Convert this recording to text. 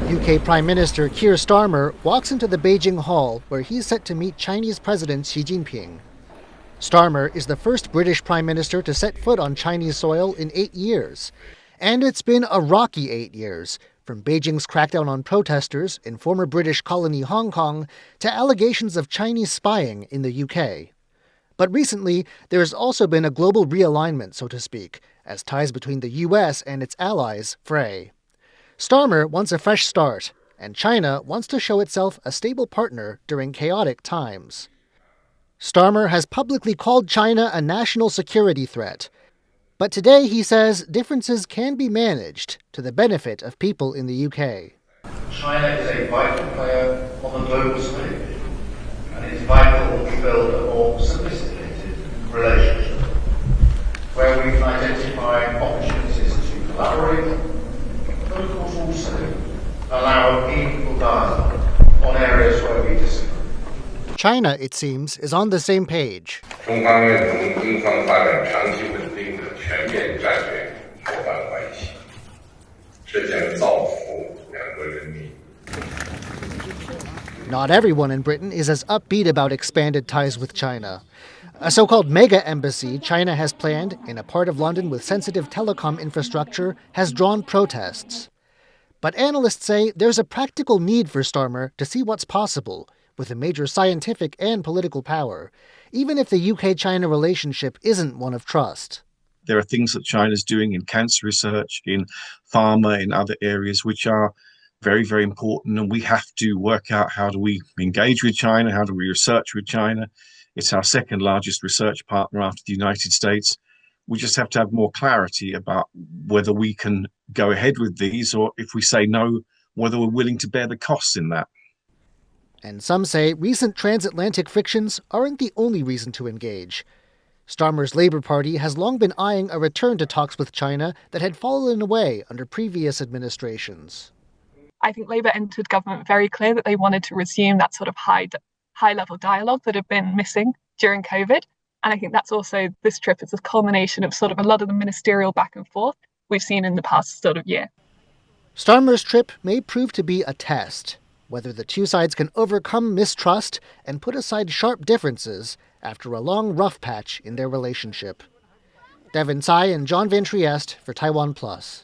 UK Prime Minister Keir Starmer walks into the Beijing hall where he's set to meet Chinese President Xi Jinping. Starmer is the first British Prime Minister to set foot on Chinese soil in 8 years. And it's been a rocky 8 years, from Beijing's crackdown on protesters in former British colony Hong Kong to allegations of Chinese spying in the UK. But recently, there has also been a global realignment, so to speak, as ties between the US and its allies fray. Starmer wants a fresh start, and China wants to show itself a stable partner during chaotic times. Starmer has publicly called China a national security threat. But today he says differences can be managed to the benefit of people in the UK. China is a vital player on the global stage, and it's vital that we build a more sophisticated relationship, where we can identify opportunities to collaborate, but of course also allow a meaningful dialogue on areas where we disagree. China, it seems, is on the same page. Not everyone in Britain is as upbeat about expanded ties with China. A so-called mega embassy China has planned in a part of London with sensitive telecom infrastructure has drawn protests. But analysts say there's a practical need for Starmer to see what's possible with a major scientific and political power, even if the UK-China relationship isn't one of trust. There are things that China's doing in cancer research, in pharma, in other areas, which are very, very important. And we have to work out, how do we engage with China? How do we research with China? It's our second largest research partner after the United States. We just have to have more clarity about whether we can go ahead with these, or if we say no, whether we're willing to bear the costs in that. And some say recent transatlantic frictions aren't the only reason to engage. Starmer's Labour Party has long been eyeing a return to talks with China that had fallen away under previous administrations. I think Labour entered government very clear that they wanted to resume that sort of high-level dialogue that had been missing during COVID. And I think that's also, this trip is a culmination of sort of a lot of the ministerial back and forth we've seen in the past sort of year. Starmer's trip may prove to be a test, whether the two sides can overcome mistrust and put aside sharp differences after a long rough patch in their relationship. Devin, Tsai, and Van Trieste for TaiwanPlus.